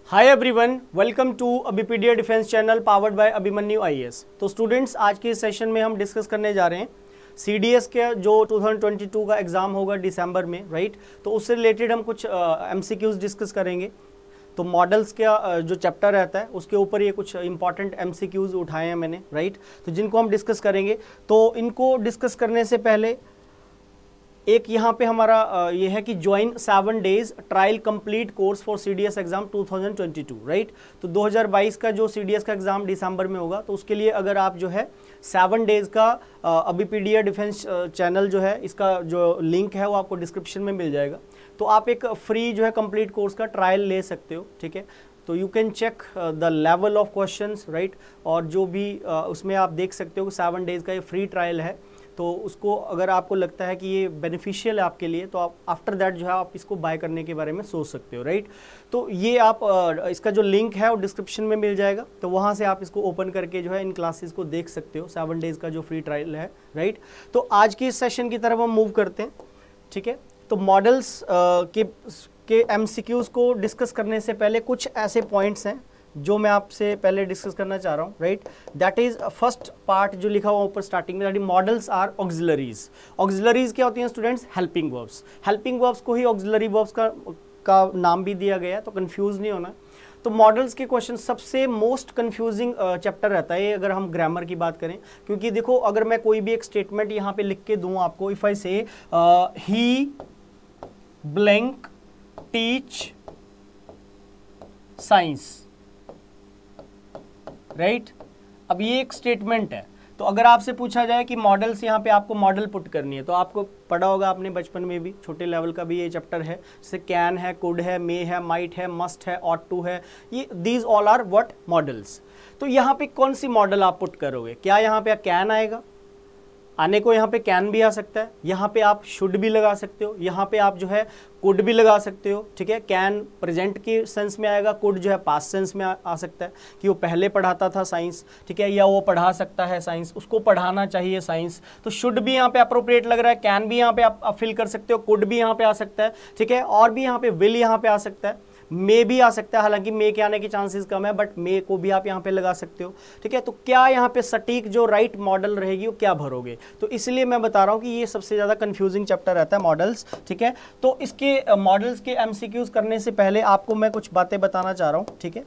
Hi everyone, welcome to Abhipedia defence channel powered by Abhimanyu IAS. तो students, आज के इस सेशन में हम डिस्कस करने जा रहे हैं सीडीएस के जो 2022 का एग्ज़ाम होगा दिसंबर में, राइट। तो उससे रिलेटेड हम कुछ एमसीक्यूज डिस्कस करेंगे। तो मॉडल्स का जो चैप्टर रहता है उसके ऊपर ये कुछ इंपॉर्टेंट एमसीक्यूज उठाए हैं मैंने, राइट। तो जिनको हम डिस्कस करेंगे, तो इनको डिस्कस करने से पहले एक यहाँ पे हमारा ये है कि join 7 days trial complete course for CDS exam 2022, right. तो 2022 का जो सीडीएस का एग्जाम दिसंबर में होगा, तो उसके लिए अगर आप जो है 7 डेज का अबीपीडिया डिफेंस चैनल जो है, इसका जो लिंक है वो आपको डिस्क्रिप्शन में मिल जाएगा। तो आप एक फ्री जो है कंप्लीट कोर्स का ट्रायल ले सकते हो, ठीक है। तो you can check the level of questions, right. और जो भी उसमें आप देख सकते हो कि 7 डेज का ये फ्री ट्रायल है। तो उसको अगर आपको लगता है कि ये बेनिफिशियल है आपके लिए, तो आप आफ्टर दैट जो है आप इसको बाय करने के बारे में सोच सकते हो, राइट। तो ये आप इसका जो लिंक है वो डिस्क्रिप्शन में मिल जाएगा। तो वहाँ से आप इसको ओपन करके जो है इन क्लासेस को देख सकते हो, 7 डेज का जो फ्री ट्रायल है, राइट। तो आज की इस सेशन की तरफ हम मूव करते हैं, ठीक है। तो मॉडल्स के एमसीक्यूज को डिस्कस करने से पहले कुछ ऐसे पॉइंट्स हैं जो मैं आपसे पहले डिस्कस करना चाह रहा हूँ, right. That is first part जो लिखा हुआ ऊपर स्टार्टिंग में, that is modals or auxiliaries. Auxiliaries क्या होती हैं students? Helping verbs. Helping verbs को ही ऑक्सिलरी वर्ब्स का नाम भी दिया गया है, तो कंफ्यूज नहीं होना। तो मॉडल्स के क्वेश्चन सबसे मोस्ट कंफ्यूजिंग चैप्टर रहता है अगर हम ग्रामर की बात करें, क्योंकि देखो अगर मैं कोई भी एक स्टेटमेंट यहाँ पे लिख के दूँ आपको, इफ आई से ही ब्लैंक टीच साइंस, राइट। अब ये एक स्टेटमेंट है। तो अगर आपसे पूछा जाए कि मॉडल्स यहाँ पे आपको मॉडल पुट करनी है, तो आपको पढ़ा होगा आपने बचपन में भी, छोटे लेवल का भी ये चैप्टर है, जैसे कैन है, कुड है, मे है, माइट है, मस्ट है, ऑट टू है, ये these all are what? Modals. तो यहाँ पे कौन सी मॉडल आप पुट करोगे? क्या यहाँ पे कैन आएगा? आने को यहाँ पे कैन भी आ सकता है, यहाँ पे आप शुड भी लगा सकते हो, यहाँ पे आप जो है कुड भी लगा सकते हो, ठीक है। कैन प्रेजेंट के सेंस में आएगा, कुड जो है पास्ट सेंस में आ सकता है कि वो पहले पढ़ाता था साइंस, ठीक है, या वो पढ़ा सकता है साइंस, उसको पढ़ाना चाहिए साइंस। तो शुड भी यहाँ पे अप्रोप्रिएट लग रहा है, कैन भी यहाँ पे आप फिल कर सकते हो, कुड भी यहाँ पे आ सकता है, ठीक है। और भी यहाँ पे विल यहाँ पे आ सकता है, मे भी आ सकता है, हालांकि मे के आने की चांसेस कम है, बट मे को भी आप यहाँ पे लगा सकते हो, ठीक है। तो क्या यहाँ पे सटीक जो राइट मॉडल रहेगी वो क्या भरोगे? तो इसलिए मैं बता रहा हूँ कि ये सबसे ज़्यादा कंफ्यूजिंग चैप्टर रहता है मॉडल्स, ठीक है। तो इसके मॉडल्स के एमसीक्यूज करने से पहले आपको मैं कुछ बातें बताना चाह रहा हूँ, ठीक है।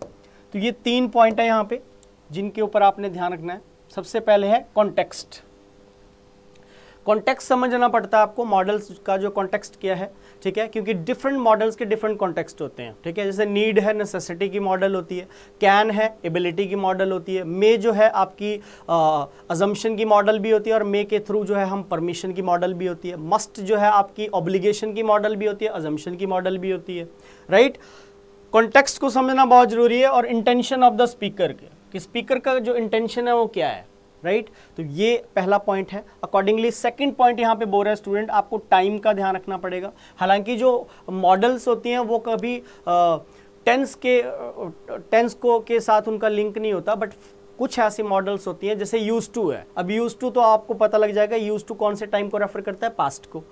तो ये 3 पॉइंट है यहाँ पे जिनके ऊपर आपने ध्यान रखना है। सबसे पहले है कॉन्टेक्स्ट। कॉन्टेक्स्ट समझना पड़ता है आपको, मॉडल्स का जो कॉन्टेक्स्ट क्या है, ठीक है, क्योंकि डिफरेंट मॉडल्स के डिफरेंट कॉन्टेक्स्ट होते हैं, ठीक है। जैसे नीड है, नेसेसिटी की मॉडल होती है, कैन है, एबिलिटी की मॉडल होती है, मे जो है आपकी अजम्पशन की मॉडल भी होती है, और मे के थ्रू जो है हम परमिशन की मॉडल भी होती है, मस्ट जो है आपकी ऑब्लिगेशन की मॉडल भी होती है, अजम्पशन की मॉडल भी होती है, राइट। कॉन्टेक्स्ट को समझना बहुत जरूरी है, और इंटेंशन ऑफ द स्पीकर के, कि स्पीकर का जो इंटेंशन है वो क्या है, राइट। तो ये पहला पॉइंट है। अकॉर्डिंगली सेकंड पॉइंट यहाँ पे बोल रहा है स्टूडेंट, आपको टाइम का ध्यान रखना पड़ेगा। हालांकि जो मॉडल्स होती हैं वो कभी टेंस के साथ उनका लिंक नहीं होता, बट कुछ ऐसी मॉडल्स होती हैं जैसे यूज टू है। अब यूज टू तो आपको पता लग जाएगा, यूज टू कौन से टाइम को रेफर करता है? पास्ट को,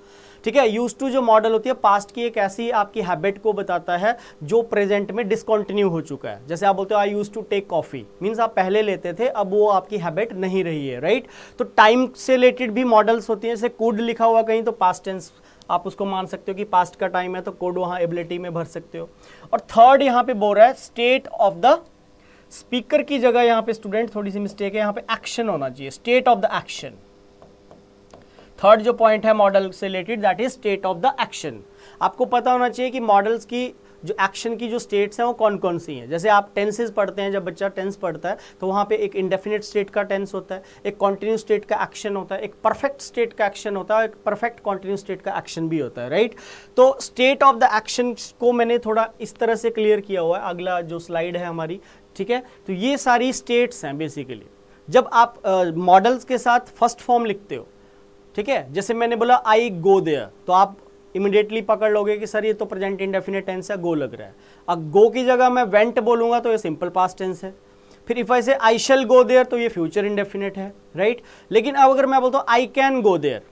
ठीक है। यूज टू जो मॉडल होती है पास्ट की एक ऐसी आपकी हैबिट को बताता है जो प्रेजेंट में डिसकंटिन्यू हो चुका है। जैसे आप बोलते हो I use to take coffee, means आप पहले लेते थे, अब वो आपकी हैबिट नहीं रही है, राइट। तो टाइम से रिलेटेड भी मॉडल्स होती हैं, जैसे कुड लिखा हुआ कहीं तो पास्ट टेंस आप उसको मान सकते हो कि पास्ट का टाइम है, तो कोड वहाँ एबिलिटी में भर सकते हो। और थर्ड यहाँ पे बोल रहा है स्टेट ऑफ द स्पीकर की जगह यहाँ पे स्टूडेंट थोड़ी सी मिस्टेक है, यहाँ पे एक्शन होना चाहिए, state of the action. Third जो पॉइंट है मॉडल से related, that is state of the action. आपको पता होना चाहिए कि मॉडल्स की जो एक्शन की जो स्टेट्स हैं वो कौन कौन सी हैं। जैसे आप टेंसेस पढ़ते हैं, जब बच्चा टेंस पढ़ता है तो वहाँ पे एक इंडेफिनिट स्टेट का टेंस होता है, एक कॉन्टिन्यूस स्टेट का एक्शन होता है, एक परफेक्ट स्टेट का एक्शन होता है, एक परफेक्ट कॉन्टिन्यूस स्टेट का एक्शन भी होता है, राइट। तो स्टेट ऑफ द एक्शन को मैंने थोड़ा इस तरह से क्लियर किया हुआ है, अगला जो स्लाइड है हमारी, ठीक है। तो ये सारी स्टेट्स हैं बेसिकली। जब आप मॉडल्स के साथ फर्स्ट फॉर्म लिखते हो, ठीक है, जैसे मैंने बोला आई गो देयर, तो आप इमीडिएटली पकड़ लोगे कि सर ये तो प्रेजेंट इंडेफिनिट टेंस है, गो लग रहा है। अब गो की जगह मैं वेंट बोलूंगा तो ये सिंपल पास्ट टेंस है। फिर if I say I shell go there तो ये फ्यूचर इंडेफिनिट है, राइट। लेकिन अब अगर मैं बोलता हूँ आई कैन गो देयर,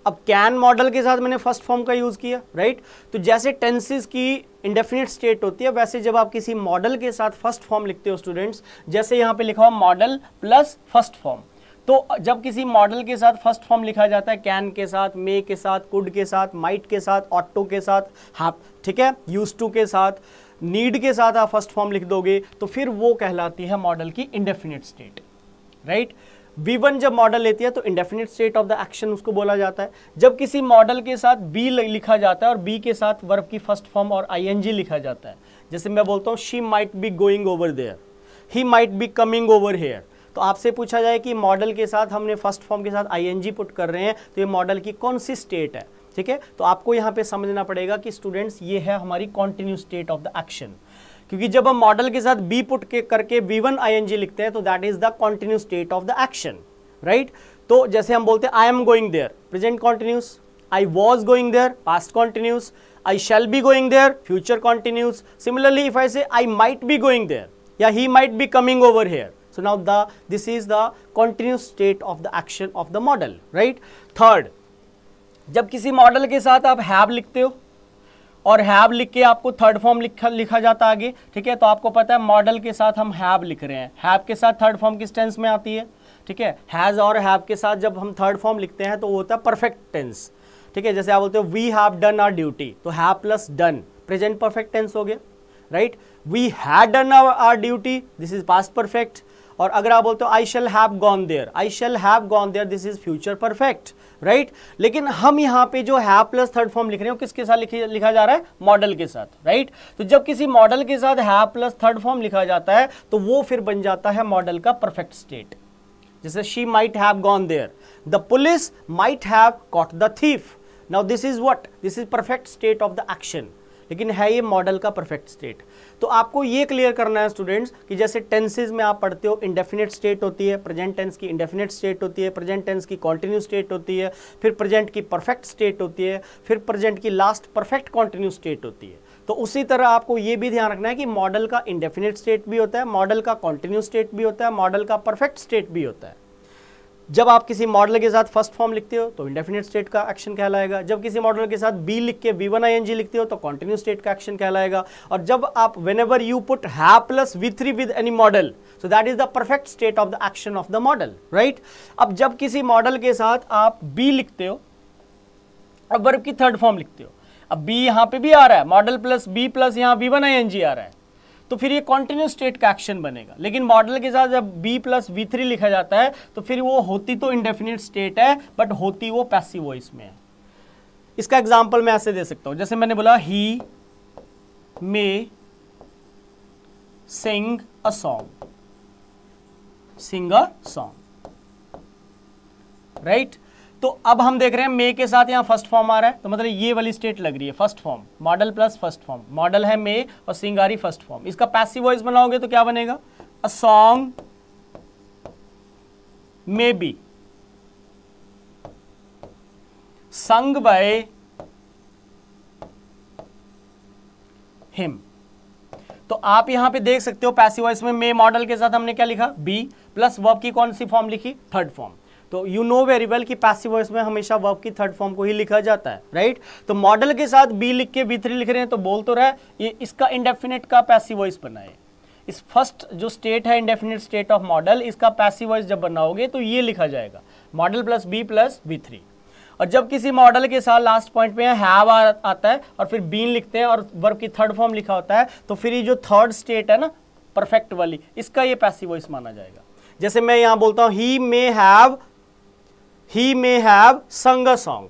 अब कैन मॉडल के साथ मैंने फर्स्ट फॉर्म का यूज किया, राइट। तो जैसे टेंसेस की इंडेफिनिट स्टेट होती है, वैसे जब आप किसी मॉडल के साथ फर्स्ट फॉर्म लिखते हो स्टूडेंट्स, जैसे यहाँ पे लिखा हुआ मॉडल प्लस फर्स्ट फॉर्म, तो जब किसी मॉडल के साथ फर्स्ट फॉर्म लिखा जाता है कैन के साथ, मे के साथ, कुड के साथ, माइट के साथ, ऑट टू के साथ, हाँ ठीक है, यूज टू के साथ, नीड के साथ आप फर्स्ट फॉर्म लिख दोगे, तो फिर वो कहलाती है मॉडल की इंडेफिनिट स्टेट, राइट। V1 जब मॉडल लेती है तो indefinite state of the action उसको बोला जाता है। जब किसी मॉडल के साथ बी लिखा जाता है और बी के साथ वर्ब की फर्स्ट फॉर्म और ing लिखा जाता है, जैसे मैं बोलता हूँ she might be going over there, he might be coming over here, तो आपसे पूछा जाए कि मॉडल के साथ हमने फर्स्ट फॉर्म के साथ ing पुट कर रहे हैं, तो ये मॉडल की कौन सी स्टेट है, ठीक है। तो आपको यहाँ पे समझना पड़ेगा कि स्टूडेंट्स ये है हमारी continue state of the action, क्योंकि जब हम मॉडल के साथ बी पुट करके V1 ing लिखते हैं तो that is the continue state of the action, right. तो जैसे हम बोलते हैं I am going there, present continuous, I was going there, past continuous, I shall be going there, future continuous. Similarly if I say I might be going there या he might be coming over here, so now this is the continuous state of the action of the model, right। Third, जब किसी model के साथ आप have लिखते हो और have लिख के आपको थर्ड फॉर्म लिखा जाता आगे, ठीक है, तो आपको पता है मॉडल के साथ हम हैव लिख रहे हैं, हैव के साथ थर्ड फॉर्म किस टेंस में आती है, ठीक है, हैज और हैव के साथ जब हम थर्ड फॉर्म लिखते हैं तो वो होता है परफेक्ट टेंस, ठीक है। जैसे आप बोलते हो we have done our duty, तो have plus done present perfect tense हो गया, right. We had done our duty, this is past perfect. और अगर आप बोलते हो I shall have gone there, I shall have gone there, this is future perfect, right. लेकिन हम यहाँ पे जो हैव प्लस थर्ड फॉर्म लिख रहे हो किसके साथ लिखा जा रहा है, मॉडल के साथ, राइट। तो जब किसी मॉडल के साथ हैव प्लस थर्ड फॉर्म लिखा जाता है तो वो फिर बन जाता है मॉडल का परफेक्ट स्टेट। जैसे she might have gone there, the police might have caught the thief, now this is what, this is perfect state of the action, लेकिन है ये मॉडल का परफेक्ट स्टेट। तो आपको ये क्लियर करना है स्टूडेंट्स कि जैसे टेंसेज में आप पढ़ते हो इंडेफिनिट स्टेट होती है, प्रेजेंट टेंस की इंडेफिनिट स्टेट होती है, प्रेजेंट टेंस की कॉन्टिन्यू स्टेट होती है, फिर प्रेजेंट की परफेक्ट स्टेट होती है, फिर प्रेजेंट की लास्ट परफेक्ट कॉन्टिन्यू स्टेट होती है। तो उसी तरह आपको ये भी ध्यान रखना है कि मॉडल का इंडेफिनिट स्टेट भी होता है, मॉडल का कॉन्टिन्यू स्टेट भी होता है, मॉडल का परफेक्ट स्टेट भी होता है। जब आप किसी मॉडल के साथ फर्स्ट फॉर्म लिखते हो तो इंडेफिनिट स्टेट का एक्शन कहलाएगा, जब किसी मॉडल के साथ बी लिख के V1 ing लिखते हो तो कॉन्टिन्यू स्टेट का एक्शन कहलाएगा। और जब आप whenever you put have plus V3 with any model, so that is the perfect state of the action of the model, right। अब जब किसी मॉडल के साथ आप बी लिखते हो, अब वर्ब की थर्ड फॉर्म लिखते हो, अब बी यहाँ पे भी आ रहा है, मॉडल प्लस बी प्लस यहाँ V1 ing आ रहा है, तो फिर ये कॉन्टिन्यू स्टेट का एक्शन बनेगा। लेकिन मॉडल के साथ जब बी प्लस V3 लिखा जाता है तो फिर वो होती तो इंडेफिनिट स्टेट है बट होती वो पैसिव वॉइस में है। इसका एग्जांपल मैं ऐसे दे सकता हूं, जैसे मैंने बोला he may sing a song, sing a song, right. तो अब हम देख रहे हैं मे के साथ यहाँ फर्स्ट फॉर्म आ रहा है, तो मतलब ये वाली स्टेट लग रही है first form, model plus first form, model है मे और सिंग आ रही फर्स्ट फॉर्म। इसका पैसिव वॉइस बनाओगे तो क्या बनेगा, अ सॉन्ग मे बी संग बाय हिम। तो आप यहां पे देख सकते हो पैसिव वॉइस में मे मॉडल के साथ हमने क्या लिखा, बी प्लस वर्ब की कौन सी फॉर्म लिखी, थर्ड फॉर्म। तो यू नो वेरी वेल कि पैसिव वॉइस में हमेशा वर्ब की थर्ड फॉर्म को ही लिखा जाता है, राइट। तो मॉडल के साथ बी लिख के V3 लिख रहे हैं तो बोल तो रहा है ये इसका इंडेफिनिट का पैसिव वॉइस बना है। इस फर्स्ट जो स्टेट है इंडेफिनिट स्टेट ऑफ मॉडल, इसका पैसिव वॉइस जब बनाओगे तो ये लिखा जाएगा model plus be plus V3। और जब किसी मॉडल के साथ लास्ट पॉइंट पे हैव आता है और फिर बीन लिखते हैं और वर्ब की थर्ड फॉर्म लिखा होता है तो फिर ये जो थर्ड स्टेट है ना परफेक्ट वाली, इसका ये पैसिव वॉइस माना जाएगा। जैसे मैं यहां बोलता हूं ही मे हैव संग a song,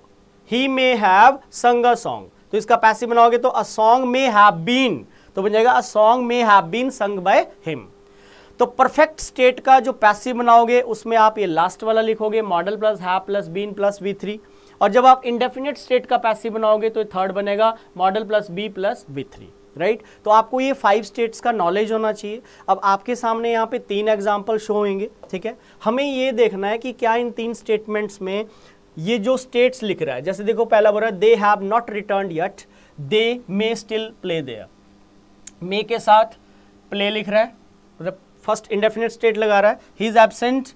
he may have संग अ सॉन्ग, तो इसका पैसिव बनाओगे तो a song may have been, तो बन जाएगा a song may have been sung by him. तो परफेक्ट स्टेट का जो पैसिव बनाओगे उसमें आप ये लास्ट वाला लिखोगे modal plus have plus been plus V3, और जब आप इंडेफिनिट स्टेट का पैसिव बनाओगे तो थर्ड बनेगा modal plus be plus V3, right. तो आपको ये 5 स्टेट्स का नॉलेज होना चाहिए। अब आपके सामने यहाँ पे 3 एग्जाम्पल शो होंगे, ठीक है। हमें ये देखना है कि क्या इन 3 स्टेटमेंट्स में ये जो स्टेट्स लिख रहा है, जैसे देखो पहला बोल रहा है they have not returned yet, they may still play there, may के साथ प्ले लिख रहा है, मतलब फर्स्ट इंडेफिनिट स्टेट लगा रहा है, he is absent,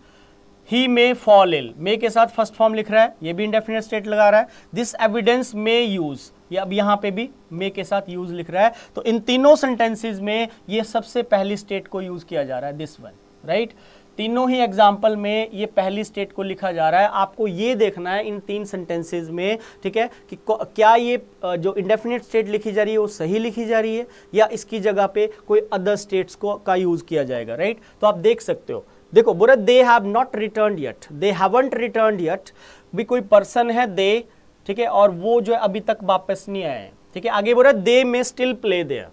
he may fall ill, may के साथ फर्स्ट फॉर्म लिख रहा है, ये भी इंडेफिनिट स्टेट लगा रहा है। दिस एविडेंस मे यूज, ये अब यहाँ पे भी मे के साथ यूज लिख रहा है। तो इन तीनों सेंटेंसेस में ये सबसे पहली स्टेट को यूज किया जा रहा है, दिस वन, राइट। तीनों ही एग्जाम्पल में ये पहली स्टेट को लिखा जा रहा है। आपको ये देखना है इन तीन सेंटेंसेस में, ठीक है, कि क्या ये जो इंडेफिनिट स्टेट लिखी जा रही है वो सही लिखी जा रही है या इसकी जगह पे कोई अदर स्टेट्स का यूज किया जाएगा, राइट। तो आप देख सकते हो, देखो बोला दे have not returned yet, they haven't returned yet, भी कोई पर्सन है दे, ठीक है, और वो जो है अभी तक वापस नहीं आए हैं, ठीक है। आगे बोला दे मे स्टिल प्ले देयर।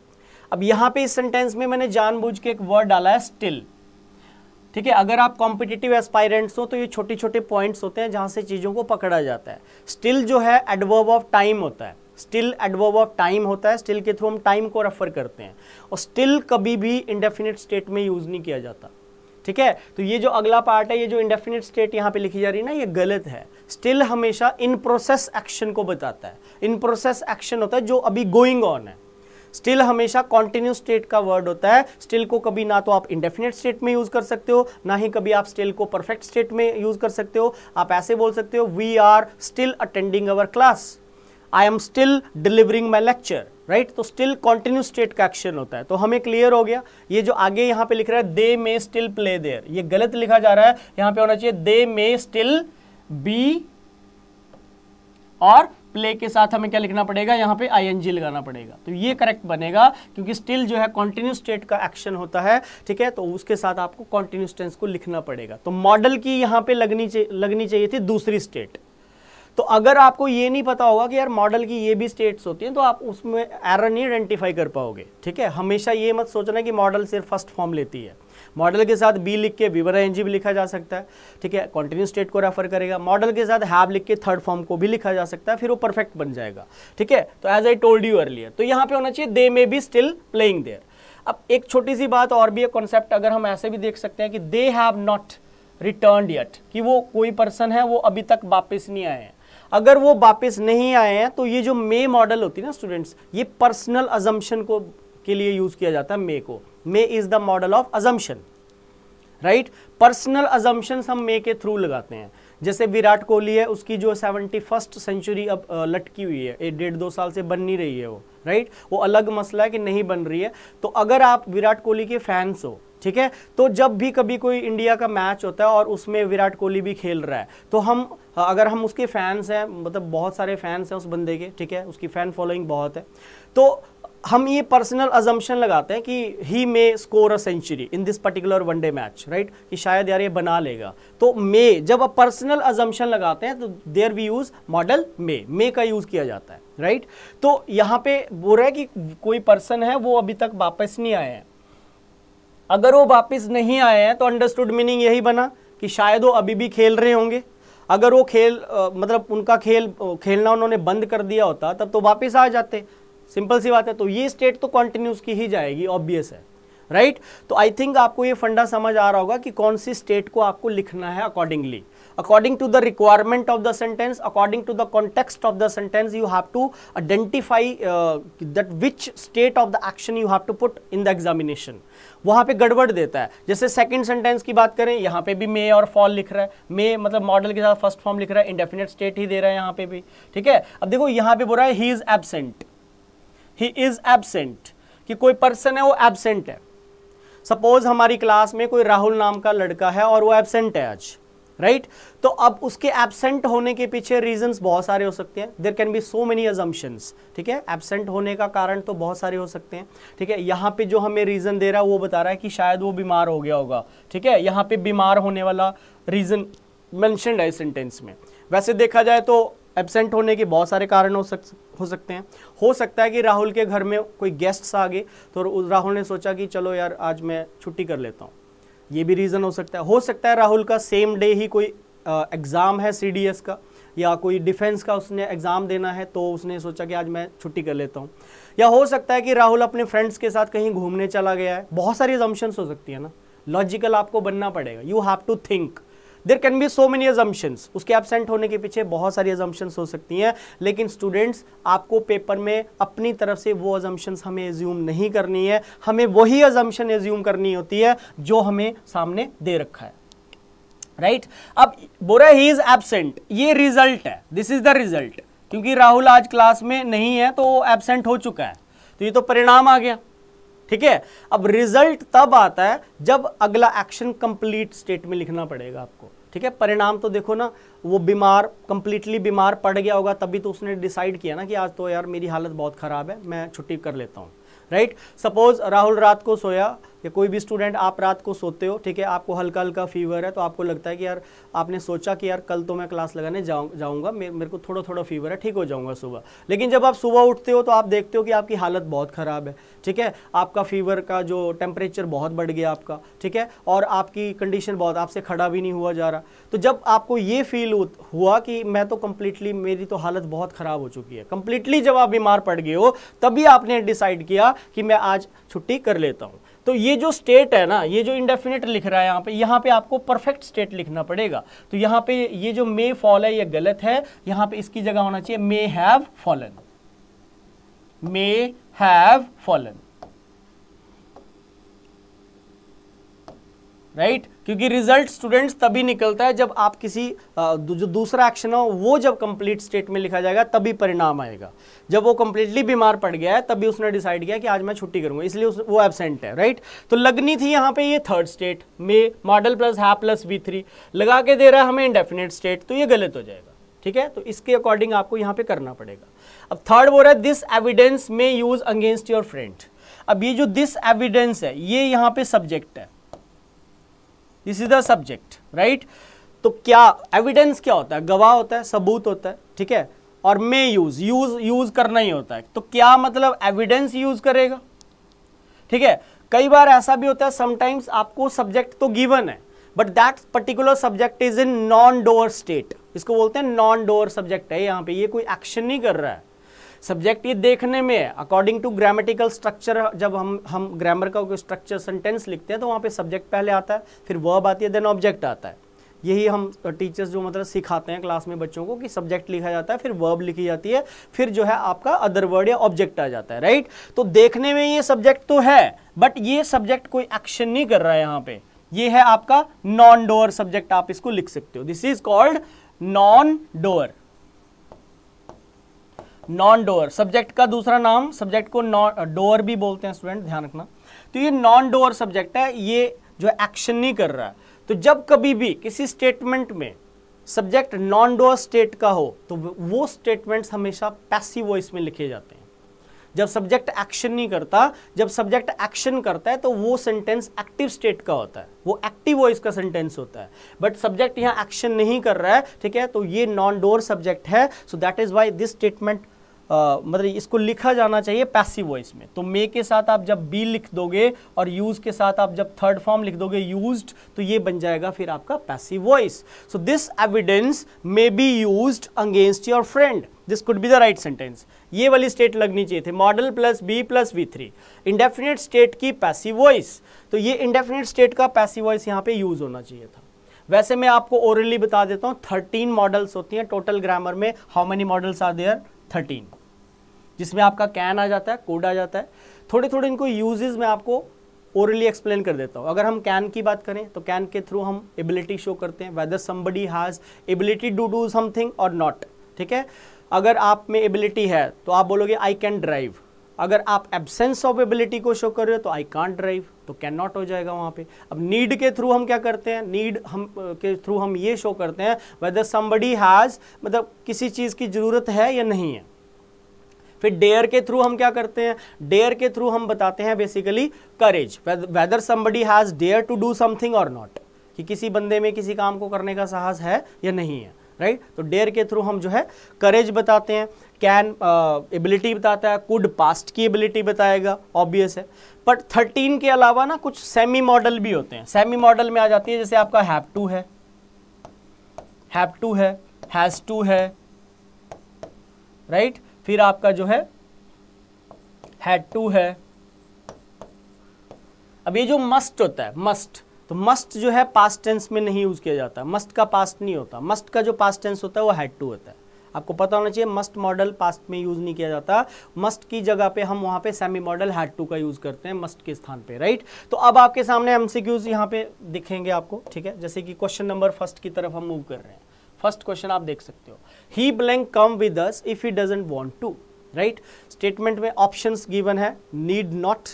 अब यहाँ पे इस सेंटेंस में मैंने जानबूझ के एक वर्ड डाला है स्टिल, ठीक है। अगर आप कॉम्पिटिटिव एस्पायरेंट्स हो तो ये छोटे छोटे पॉइंट्स होते हैं जहां से चीजों को पकड़ा जाता है। स्टिल जो है एडवर्ब ऑफ टाइम होता है, स्टिल एडवर्ब ऑफ टाइम होता है, स्टिल के थ्रू हम टाइम को रेफर करते हैं, और स्टिल कभी भी इंडेफिनिट स्टेट में यूज नहीं किया जाता, ठीक है। तो ये जो अगला पार्ट है, ये जो इंडेफिनिट स्टेट यहाँ पे लिखी जा रही है ना, ये गलत है। स्टिल हमेशा इन प्रोसेस एक्शन को बताता है, इन प्रोसेस एक्शन होता है जो अभी गोइंग ऑन है। स्टिल हमेशा कॉन्टिन्यूस स्टेट का वर्ड होता है। स्टिल को कभी ना तो आप इंडेफिनिट स्टेट में यूज कर सकते हो, ना ही कभी आप स्टिल को परफेक्ट स्टेट में यूज कर सकते हो। आप ऐसे बोल सकते हो, we are still attending our class, I am still delivering my lecture, right. तो स्टिल कॉन्टिन्यूस स्टेट का एक्शन होता है। तो हमें क्लियर हो गया। ये जो आगे यहाँ पे लिख रहा है दे मे स्टिल प्ले देयर, ये गलत लिखा जा रहा है। यहाँ पे होना चाहिए दे मे स्टिल बी, और प्ले के साथ हमें क्या लिखना पड़ेगा, यहाँ पे आईएनजी लगाना पड़ेगा। तो ये करेक्ट बनेगा, क्योंकि स्टिल जो है कॉन्टिन्यूस स्टेट का एक्शन होता है, ठीक है। तो उसके साथ आपको कॉन्टिन्यूस टेंस को लिखना पड़ेगा। तो मॉडल की यहाँ पे लगनी चाहिए थी दूसरी स्टेट। तो अगर आपको ये नहीं पता होगा कि यार मॉडल की ये भी स्टेट्स होती हैं, तो आप उसमें एरर नहीं आइडेंटिफाई कर पाओगे, ठीक है। हमेशा ये मत सोचना कि मॉडल सिर्फ फर्स्ट फॉर्म लेती है। मॉडल के साथ बी लिख के वी एनजी भी लिखा जा सकता है, ठीक है, कॉन्टिन्यूस स्टेट को रेफर करेगा। मॉडल के साथ हैव लिख के थर्ड फॉर्म को भी लिखा जा सकता है, फिर वो परफेक्ट बन जाएगा, ठीक है। तो as I told you earlier, तो यहाँ पे होना चाहिए they may be still playing there. अब एक छोटी सी बात और भी है, कॉन्सेप्ट अगर हम ऐसे भी देख सकते हैं कि दे हैव नॉट रिटर्न्ड येट, कि वो कोई पर्सन है वो अभी तक वापस नहीं आए हैं। अगर वो वापस नहीं आए हैं तो ये जो मे मॉडल होती है ना स्टूडेंट्स, ये पर्सनल अजम्पशन को के लिए यूज किया जाता है मे को। May is the model of assumption, right. Personal assumptions हम मे के थ्रू लगाते हैं। जैसे विराट कोहली है, उसकी जो 71st सेंचुरी अब लटकी हुई है, 1.5-2 साल से बन नहीं रही है वो, राइट। वो अलग मसला है कि नहीं बन रही है। तो अगर आप विराट कोहली के फैंस हो, ठीक है, तो जब भी कभी कोई इंडिया का मैच होता है और उसमें विराट कोहली भी खेल रहा है, तो हम अगर हम उसके फैंस हैं, मतलब बहुत सारे फैंस हैं उस बंदे के, ठीक है, उसकी फैन फॉलोइंग बहुत है, तो हम ये पर्सनल अजम्पशन लगाते हैं कि he may score a century in this particular one day match, right, कि शायद यार ये बना लेगा। तो मे, जब आप पर्सनल अजम्पशन लगाते हैं तो देयर वी यूज मॉडल मे का यूज किया जाता है, राइट। तो यहाँ पे बोल रहा है कि कोई पर्सन है वो अभी तक वापस नहीं आए हैं। अगर वो वापस नहीं आए हैं तो अंडरस्टूड मीनिंग यही बना कि शायद वो अभी भी खेल रहे होंगे। अगर वो मतलब उनका खेलना उन्होंने बंद कर दिया होता तब तो वापस आ जाते, सिंपल सी बात है। तो ये स्टेट तो कंटिन्यूस की ही जाएगी, ऑब्वियस है, राइट। तो आई थिंक आपको ये फंडा समझ आ रहा होगा कि कौन सी स्टेट को आपको लिखना है accordingly, according to the requirement of the sentence, according to the context of the sentence, you have to identify that which state of the action you have to put in the examination. वहाँ पे गड़बड़ देता है। जैसे second sentence की बात करें, यहाँ पे भी मे और फॉल लिख रहा है, मे मतलब मॉडल के साथ फर्स्ट फॉर्म लिख रहा है, इंडेफिनिट स्टेट ही दे रहा है यहाँ पे भी, ठीक है। अब देखो यहाँ पे बोल रहा है he is absent, he is absent, कि कोई पर्सन है वो एब्सेंट है। सपोज हमारी क्लास में कोई राहुल नाम का लड़का है और वो एब्सेंट है आज, राइट। तो अब उसके एब्सेंट होने के पीछे रीजंस बहुत सारे हो सकते हैं। There can be so many assumptions, ठीक है। एब्सेंट होने का कारण तो बहुत सारे हो सकते हैं, ठीक है। यहाँ पे जो हमें रीजन दे रहा है वो बता रहा है कि शायद वो बीमार हो गया होगा, ठीक है। यहाँ पे बीमार होने वाला रीजन मेंशन्ड है इस सेंटेंस में। वैसे देखा जाए तो एब्सेंट होने के बहुत सारे कारण हो सकते हैं। हो सकता है कि राहुल के घर में कोई गेस्ट्स आ गए तो राहुल ने सोचा कि चलो यार आज मैं छुट्टी कर लेता हूँ, ये भी रीज़न हो सकता है। हो सकता है राहुल का सेम डे ही कोई एग्ज़ाम है CDS का या कोई डिफेंस का उसने एग्ज़ाम देना है, तो उसने सोचा कि आज मैं छुट्टी कर लेता हूँ। या हो सकता है कि राहुल अपने फ्रेंड्स के साथ कहीं घूमने चला गया है। बहुत सारी असम्पशंस हो सकती है ना, लॉजिकल आपको बनना पड़ेगा, you have to think. There can be so many assumptions, उसके एब्सेंट होने के पीछे बहुत सारी असम्पशंस हो सकती हैं। लेकिन स्टूडेंट्स, आपको पेपर में अपनी तरफ से वो असम्पशंस हमें एज्यूम नहीं करनी है, हमें वही असम्पशन एज्यूम करनी होती है जो हमें सामने दे रखा है। राइट। अब बोल रहा है ही इज एब्सेंट, ये रिजल्ट है, दिस इज द रिजल्ट, क्योंकि राहुल आज क्लास में नहीं है तो वो एब्सेंट हो चुका है, तो ये तो परिणाम आ गया, ठीक है। अब रिजल्ट तब आता है जब अगला एक्शन कंप्लीट स्टेट में लिखना पड़ेगा आपको, ठीक है। परिणाम तो देखो ना, वो बीमार, कंप्लीटली बीमार पड़ गया होगा तभी तो उसने डिसाइड किया ना कि आज तो यार मेरी हालत बहुत ख़राब है, मैं छुट्टी कर लेता हूँ, राइट। सपोज राहुल रात को सोया, या कोई भी स्टूडेंट आप रात को सोते हो, ठीक है, आपको हल्का हल्का फीवर है, तो आपको लगता है कि यार आपने सोचा कि यार कल तो मैं क्लास लगाने जाऊंगा, मेरे को थोड़ा थोड़ा फीवर है, ठीक हो जाऊंगा सुबह। लेकिन जब आप सुबह उठते हो तो आप देखते हो कि आपकी हालत बहुत ख़राब है, ठीक है, आपका फीवर का जो टेम्परेचर बहुत बढ़ गया आपका, ठीक है, और आपकी कंडीशन बहुत, आपसे खड़ा भी नहीं हुआ जा रहा। तो जब आपको ये फील हुआ कि मैं तो कंप्लीटली, मेरी तो हालत बहुत ख़राब हो चुकी है, कंप्लीटली जब आप बीमार पड़ गए हो तभी आपने डिसाइड किया कि मैं आज छुट्टी कर लेता हूँ। तो ये जो स्टेट है ना, ये जो इंडेफिनिट लिख रहा है यहाँ पे आपको परफेक्ट स्टेट लिखना पड़ेगा। तो यहाँ पे ये जो मे फॉल है ये गलत है, यहाँ पे इसकी जगह होना चाहिए may have fallen, may have fallen, right. क्योंकि रिजल्ट स्टूडेंट्स तभी निकलता है जब आप किसी जो दूसरा एक्शन हो वो जब कंप्लीट स्टेट में लिखा जाएगा तभी परिणाम आएगा। जब वो कंप्लीटली बीमार पड़ गया है तभी उसने डिसाइड किया कि आज मैं छुट्टी करूंगा, इसलिए वो एब्सेंट है, राइट। तो लगनी थी यहाँ पे ये थर्ड स्टेट में model plus have plus V3 लगा के दे रहा है हमें इंडेफिनिट स्टेट, तो ये गलत हो जाएगा, ठीक है। तो इसके अकॉर्डिंग आपको यहाँ पे करना पड़ेगा। अब थर्ड बोल रहा है दिस एविडेंस में यूज अगेंस्ट योर फ्रेंड। अब ये जो दिस एविडेंस है ये यहाँ पे सब्जेक्ट है, this is the subject, right. तो क्या एविडेंस क्या होता है? गवाह होता है, सबूत होता है, ठीक है। और मे यूज करना ही होता है। तो क्या मतलब एविडेंस यूज करेगा, ठीक है। कई बार ऐसा भी होता है, समटाइम्स आपको सब्जेक्ट तो गिवन है but that particular subject is in non door state, इसको बोलते हैं नॉन डोअर सब्जेक्ट है। यहाँ पे ये कोई एक्शन नहीं कर रहा है, सब्जेक्ट ये देखने में है। अकॉर्डिंग टू ग्रामेटिकल स्ट्रक्चर, जब हम ग्रामर का स्ट्रक्चर सेंटेंस लिखते हैं तो वहाँ पे सब्जेक्ट पहले आता है, फिर वर्ब आती है, देन ऑब्जेक्ट आता है। यही हम टीचर्स जो मतलब सिखाते हैं क्लास में बच्चों को कि सब्जेक्ट लिखा जाता है, फिर वर्ब लिखी जाती है, फिर जो है आपका अदर वर्ड या ऑब्जेक्ट आ जाता है, राइट। तो देखने में ये सब्जेक्ट तो है बट ये सब्जेक्ट कोई एक्शन नहीं कर रहा है। यहाँ पे ये है आपका नॉन डोअर सब्जेक्ट, आप इसको लिख सकते हो, this is called non door. Non door subject का दूसरा नाम, सब्जेक्ट को डोअर भी बोलते हैं स्टूडेंट, ध्यान रखना। तो ये नॉन डोअर सब्जेक्ट है, ये जो एक्शन नहीं कर रहा है। तो जब कभी भी किसी स्टेटमेंट में सब्जेक्ट नॉन डोअर स्टेट का हो तो वो स्टेटमेंट्स हमेशा पैसिव वॉइस में लिखे जाते हैं। जब सब्जेक्ट एक्शन नहीं करता, जब सब्जेक्ट एक्शन करता है तो वो सेंटेंस एक्टिव स्टेट का होता है, वो एक्टिव वॉइस का सेंटेंस होता है। बट सब्जेक्ट यहाँ एक्शन नहीं कर रहा है, ठीक है, तो ये नॉन डोअर सब्जेक्ट है। So that is why this statement मतलब इसको लिखा जाना चाहिए पैसिव वॉइस में। तो मे के साथ आप जब बी लिख दोगे और यूज के साथ आप जब थर्ड फॉर्म लिख दोगे यूज्ड, तो ये बन जाएगा फिर आपका passive voice. So this evidence may be used against your friend, this could be the right sentence. ये वाली स्टेट लगनी चाहिए थी, modal plus be plus V3, indefinite state की पैसिव वॉइस। तो ये इंडेफिनिट स्टेट का पैसिव वॉइस यहाँ पे यूज होना चाहिए था। वैसे मैं आपको ओरली बता देता हूँ, 13 मॉडल्स होती हैं टोटल ग्रामर में। How many modals are there? 13, जिसमें आपका कैन आ जाता है, कोड आ जाता है। थोड़े थोड़े इनको यूजेस मैं आपको ओरली एक्सप्लेन कर देता हूँ। अगर हम कैन की बात करें तो कैन के थ्रू हम एबिलिटी शो करते हैं, whether somebody has ability to do something और नॉट, ठीक है। अगर आप में एबिलिटी है तो आप बोलोगे आई कैन ड्राइव। अगर आप एब्सेंस ऑफ एबिलिटी को शो कर रहे हो तो आई कांट ड्राइव, तो कैन नॉट हो जाएगा वहाँ पे। अब नीड के थ्रू हम क्या करते हैं? नीड हम के थ्रू हम ये शो करते हैं वेदर समबडी हैज़, मतलब किसी चीज़ की ज़रूरत है या नहीं है। फिर डेयर के थ्रू हम क्या करते हैं? डेयर के थ्रू हम बताते हैं basically courage, whether somebody has dare to do something और नॉट, कि किसी बंदे में किसी काम को करने का साहस है या नहीं है, राइट। तो डेयर के थ्रू हम जो है करेज बताते हैं। कैन एबिलिटी बताता है, कुड पास्ट की एबिलिटी बताएगा, ऑब्वियस है। बट 13 के अलावा ना कुछ सेमी मॉडल भी होते हैं। सेमी मॉडल में आ जाती है जैसे आपका हैव टू है, हैव टू है, हैज़ टू है, राइट। फिर आपका जो है हैड टू है। अब ये जो मस्ट होता है, मस्ट, तो मस्ट जो है पास्ट टेंस में नहीं यूज किया जाता, मस्ट का पास्ट नहीं होता। मस्ट का जो पास्ट टेंस होता है वो हैड टू होता है। आपको पता होना चाहिए मस्ट मॉडल पास्ट में यूज नहीं किया जाता, मस्ट की जगह पे हम वहां पे सेमी मॉडल हैड टू का यूज करते हैं मस्ट के स्थान पे, राइट। तो अब आपके सामने एमसीक्यूज यहाँ पे दिखेंगे आपको, ठीक है। जैसे कि क्वेश्चन नंबर फर्स्ट की तरफ हम मूव कर रहे हैं। फर्स्ट क्वेश्चन आप देख सकते हो, he blank come with us if he doesn't want to, right. Statement में ऑप्शंस गिवन है, need not,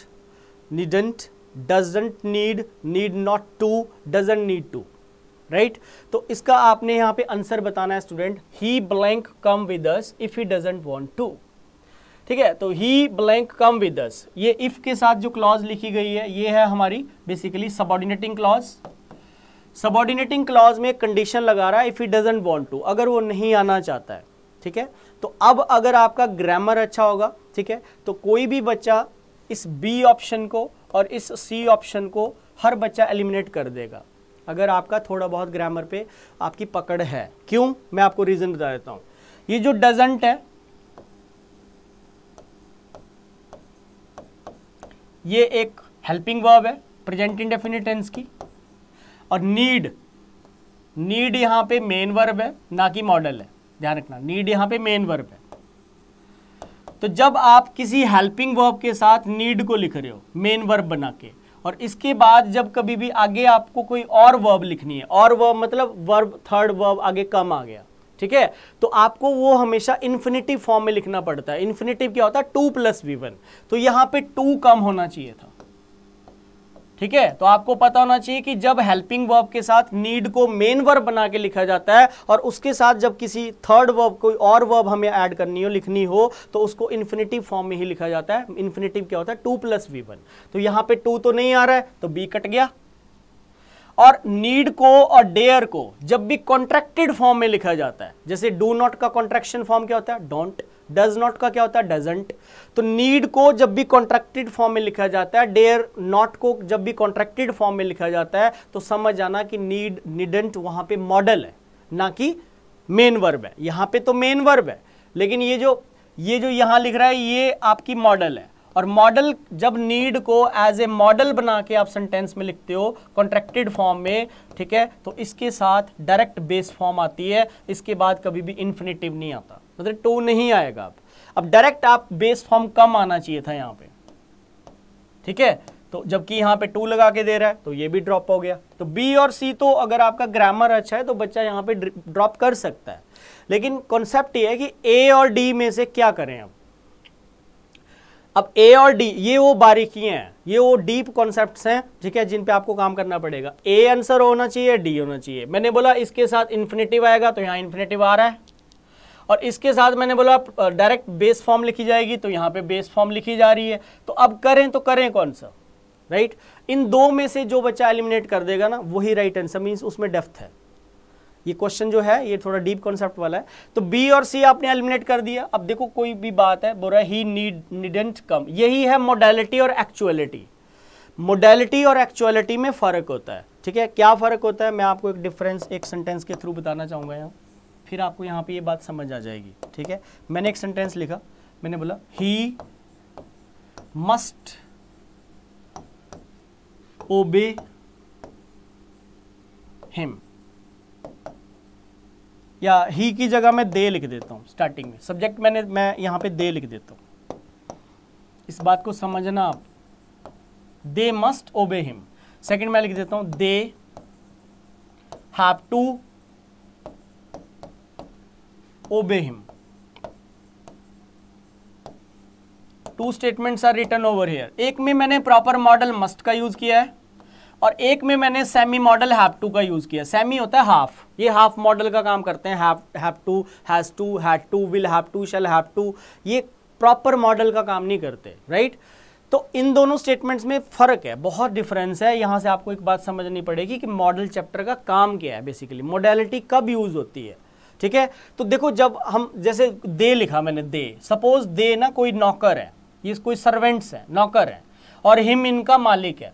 needn't, doesn't need, need not to, doesn't need to, right. तो इसका आपने यहाँ पे आंसर बताना है student, he blank come with us if he doesn't want to, ठीक है। तो ही ब्लैंक कम विद अस, ये इफ के साथ जो क्लॉज लिखी गई है ये है हमारी basically subordinating clause. Subordinating clause में कंडीशन लगा रहा है if he doesn't want to, अगर वो नहीं आना चाहता है, ठीक है। तो अब अगर आपका ग्रामर अच्छा होगा, ठीक है, तो कोई भी बच्चा इस बी ऑप्शन को और इस सी ऑप्शन को हर बच्चा एलिमिनेट कर देगा, अगर आपका थोड़ा बहुत ग्रामर पे आपकी पकड़ है। क्यों, मैं आपको रीजन बता देता हूं। ये जो डजंट है ये एक हेल्पिंग वर्ब है प्रेजेंट इंडेफिनिट टेंस की, और नीड, नीड यहां पे मेन वर्ब है ना कि मॉडल है, ध्यान रखना, नीड यहां पे मेन वर्ब है। तो जब आप किसी हेल्पिंग वर्ब के साथ नीड को लिख रहे हो मेन वर्ब बना के, और इसके बाद जब कभी भी आगे आपको कोई और वर्ब लिखनी है, और वर्ब मतलब वर्ब थर्ड वर्ब आगे कम आ गया, ठीक है, तो आपको वो हमेशा इन्फिनिटिव फॉर्म में लिखना पड़ता है। इन्फिनिटिव क्या होता है, 2 + V1, तो यहां पे 2 कम होना चाहिए था, ठीक है। तो आपको पता होना चाहिए कि जब हेल्पिंग वर्ब के साथ नीड को मेन वर्ब बना के लिखा जाता है, और उसके साथ जब किसी थर्ड वर्ब कोई और वर्ब हमें ऐड करनी हो, लिखनी हो, तो उसको इन्फिनिटिव फॉर्म में ही लिखा जाता है। इन्फिनिटिव क्या होता है, 2 + V1, तो यहां पे 2 तो नहीं आ रहा है, तो बी कट गया। और नीड को और डेयर को जब भी कॉन्ट्रैक्टेड फॉर्म में लिखा जाता है, जैसे डू नॉट का कॉन्ट्रैक्शन फॉर्म क्या होता है, डोंट, डज नॉट का क्या होता है, डजंट, तो नीड को जब भी कॉन्ट्रैक्टेड फॉर्म में लिखा जाता है, डेयर नॉट को जब भी कॉन्ट्रैक्टेड फॉर्म में लिखा जाता है, तो समझ जाना कि नीड, नीडंट वहां पे मॉडल है ना कि मेन वर्ब है। यहां पे तो मेन वर्ब है, लेकिन ये जो यहां लिख रहा है ये आपकी मॉडल है। और मॉडल, जब नीड को एज ए मॉडल बना के आप सेंटेंस में लिखते हो कॉन्ट्रैक्टेड फॉर्म में, ठीक है, तो इसके साथ डायरेक्ट बेस फॉर्म आती है, इसके बाद कभी भी इन्फिनिटिव नहीं आता, मतलब 2 नहीं आएगा। अब डायरेक्ट आप बेस फॉर्म कम आना चाहिए था यहाँ पे, ठीक है। तो जबकि यहाँ पे 2 लगा के दे रहा है, तो ये भी ड्रॉप हो गया। तो बी और सी तो अगर आपका ग्रामर अच्छा है तो बच्चा यहाँ पे ड्रॉप कर सकता है, लेकिन कॉन्सेप्ट ये है कि ए और डी में से क्या करें। अब ए और डी ये वो बारीकियां हैं, ये वो डीप कॉन्सेप्ट्स हैं, ठीक है, जिन पे आपको काम करना पड़ेगा। ए आंसर होना चाहिए, डी होना चाहिए। मैंने बोला इसके साथ इन्फिनिटिव आएगा, तो यहाँ इन्फिनिटिव आ रहा है, और इसके साथ मैंने बोला डायरेक्ट बेस फॉर्म लिखी जाएगी, तो यहाँ पे बेस फॉर्म लिखी जा रही है। तो अब करें तो करें कौन सा, राइट। इन 2 में से जो बच्चा एलिमिनेट कर देगा ना, वही राइट आंसर, मीन्स उसमें डेप्थ है। ये क्वेश्चन जो है ये थोड़ा डीप कॉन्सेप्ट वाला है। तो बी और सी आपने एलिमिनेट कर दिया। अब देखो कोई भी बात है, बोल रहा है ही नीडंट कम, यही है मोडालिटी और एक्चुअलिटी। मोडालिटी और एक्चुअलिटी में फर्क होता है, ठीक है। क्या फर्क होता है, मैं आपको एक डिफरेंस एक सेंटेंस के थ्रू बताना चाहूंगा यहाँ, फिर आपको यहाँ पे ये बात समझ आ जाएगी, ठीक है। मैंने एक सेंटेंस लिखा, मैंने बोला ही मस्ट ओबे हिम, या ही की जगह मैं दे लिख देता हूं स्टार्टिंग में, सब्जेक्ट मैं यहां पे दे लिख देता हूं। इस बात को समझना आप, they must obey him. Second मैं लिख देता हूं they have to obey him. 2 statements are written over here. एक में मैंने प्रॉपर मॉडल मस्ट का यूज किया है, और एक में मैंने सेमी मॉडल हैव टू का यूज किया। सेमी होता है हाफ, ये हाफ मॉडल का काम करते हैं, have to, has to, had to, will have to, shall have to, ये प्रॉपर मॉडल का काम नहीं करते, राइट। तो इन दोनों स्टेटमेंट्स में फर्क है, बहुत डिफरेंस है। यहां से आपको एक बात समझनी पड़ेगी कि मॉडल चैप्टर का काम क्या है, बेसिकली मोडालिटी कब यूज होती है, ठीक है। तो देखो जब हम जैसे दे लिखा मैंने, दे, सपोज दे ना कोई नौकर है, ये कोई सर्वेंट्स है, नौकर है, और हिम इनका मालिक है,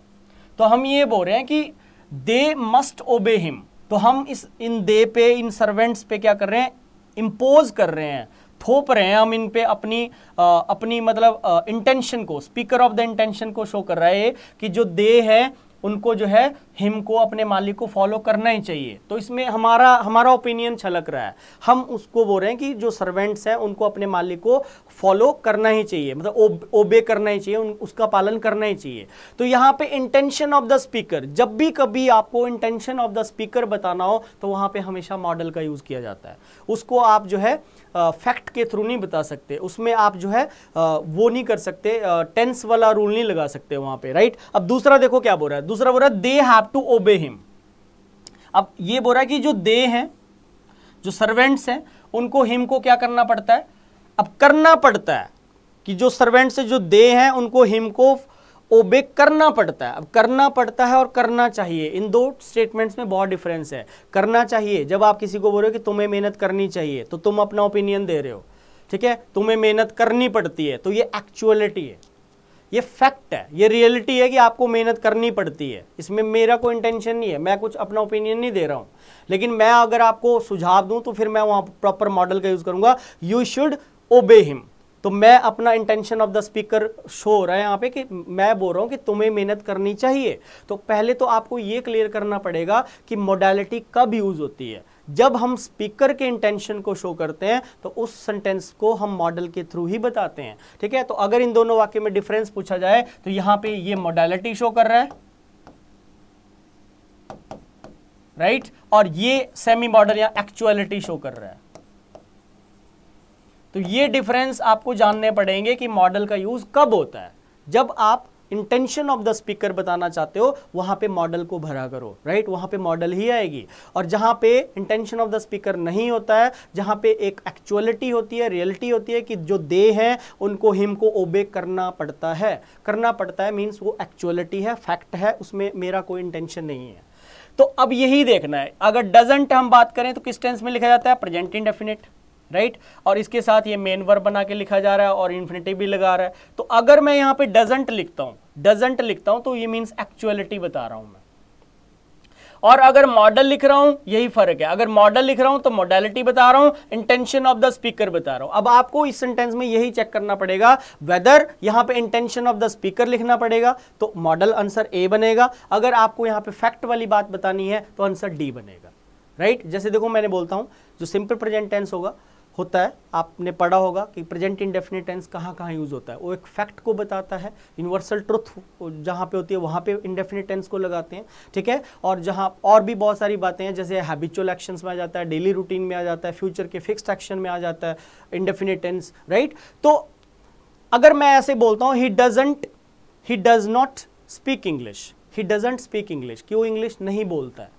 तो हम ये बोल रहे हैं कि दे मस्ट ओबे हिम। तो हम इन दे पे, इन सर्वेंट्स पे क्या कर रहे हैं, इम्पोज कर रहे हैं, थोप रहे हैं हम इन पे अपनी मतलब इंटेंशन को, स्पीकर ऑफ द इंटेंशन को शो कर रहा है कि जो दे है उनको जो है हिम को, अपने मालिक को फॉलो करना ही चाहिए। तो इसमें हमारा ओपिनियन छलक रहा है। हम उसको बोल रहे हैं कि जो सर्वेंट्स हैं उनको अपने मालिक को फॉलो करना ही चाहिए, मतलब ओबे करना ही चाहिए, उसका पालन करना ही चाहिए। तो यहाँ पे इंटेंशन ऑफ द स्पीकर, जब भी कभी आपको इंटेंशन ऑफ द स्पीकर बताना हो तो वहाँ पे हमेशा मॉडल का यूज किया जाता है। उसको आप जो है फैक्ट के थ्रू नहीं बता सकते, उसमें आप जो है वो नहीं कर सकते, टेंस वाला रूल नहीं लगा सकते वहां पे, राइट। अब दूसरा देखो क्या बोल रहा है, दूसरा बोल रहा है they have to obey him. अब ये बोल रहा है कि जो दे हैं, जो सर्वेंट्स हैं, उनको हिम को क्या करना पड़ता है, अब करना पड़ता है कि जो सर्वेंट्स है, जो दे हैं, उनको हिम को ओबे करना पड़ता है। अब करना पड़ता है और करना चाहिए, इन दो स्टेटमेंट्स में बहुत डिफरेंस है। करना चाहिए, जब आप किसी को बोल रहे हो कि तुम्हें मेहनत करनी चाहिए, तो तुम अपना ओपिनियन दे रहे हो, ठीक है, तुम्हें मेहनत करनी पड़ती है, तो ये एक्चुअलिटी है, ये फैक्ट है, ये रियलिटी है कि आपको मेहनत करनी पड़ती है। इसमें मेरा कोई इंटेंशन नहीं है, मैं कुछ अपना ओपिनियन नहीं दे रहा हूं। लेकिन मैं अगर आपको सुझाव दूं तो फिर मैं वहां प्रॉपर मॉडल का यूज करूंगा, यू शुड ओबे हिम। तो मैं अपना intention of the speaker show हो रहा है यहाँ पे कि मैं बोल रहा हूँ कि तुम्हें मेहनत करनी चाहिए। तो पहले तो आपको ये क्लियर करना पड़ेगा कि मोडालिटी कब यूज होती है। जब हम स्पीकर के इंटेंशन को शो करते हैं तो उस सेंटेंस को हम मॉडल के थ्रू ही बताते हैं, ठीक है। तो अगर इन दोनों वाक्य में डिफरेंस पूछा जाए तो यहाँ पे ये मोडालिटी शो कर रहा है, राइट, और ये सेमी मॉडल या एक्चुअलिटी शो कर रहा है। तो ये डिफरेंस आपको जानने पड़ेंगे कि मॉडल का यूज कब होता है। जब आप इंटेंशन ऑफ द स्पीकर बताना चाहते हो वहां पे मॉडल को भरा करो, राइट, वहां पे मॉडल ही आएगी। और जहां पे इंटेंशन ऑफ द स्पीकर नहीं होता है, जहां पे एक एक्चुअलिटी होती है, रियलिटी होती है कि जो दे हैं उनको हिम को ओबे करना पड़ता है। करना पड़ता है मीन्स वो एक्चुअलिटी है, फैक्ट है, उसमें मेरा कोई इंटेंशन नहीं है। तो अब यही देखना है, अगर डजंट हम बात करें तो किस टेंस में लिखा जाता है, प्रेजेंट इंडेफिनिट, राइट, और इसके साथ ये मेन वर्ब बना के लिखा जा रहा है और इन्फिनिटिव भी लगा रहा है। तो अगर मैं यहाँ पे डजंट लिखता हूं तो ये मीन्स एक्चुअलिटी बता रहा हूं मैं। और अगर मॉडल लिख रहा हूं, यही फर्क है, अगर मॉडल लिख रहा हूं तो मॉडलिटी बता रहा हूं, इंटेंशन ऑफ द स्पीकर बता रहा हूं। अब आपको इस सेंटेंस में यही चेक करना पड़ेगा वेदर यहाँ पे इंटेंशन ऑफ द स्पीकर लिखना पड़ेगा तो मॉडल आंसर ए बनेगा, अगर आपको यहाँ पे फैक्ट वाली बात बतानी है तो आंसर डी बनेगा, राइट। जैसे देखो मैंने बोलता हूं जो सिंपल प्रेजेंट टेंस होता है, आपने पढ़ा होगा कि प्रेजेंट इंडेफिनिट टेंस कहाँ कहाँ यूज होता है। वो एक फैक्ट को बताता है, यूनिवर्सल ट्रुथ जहाँ पे होती है वहाँ पे इंडेफिनिट टेंस को लगाते हैं, ठीक है। और जहाँ और भी बहुत सारी बातें हैं, जैसे हैबिचुअल एक्शंस में आ जाता है, डेली रूटीन में आ जाता है, फ्यूचर के फिक्स्ड एक्शन में आ जाता है इंडेफिनिट टेंस, राइट। तो अगर मैं ऐसे बोलता हूँ he does not speak English, he doesn't speak English, क्यों इंग्लिश नहीं बोलता है,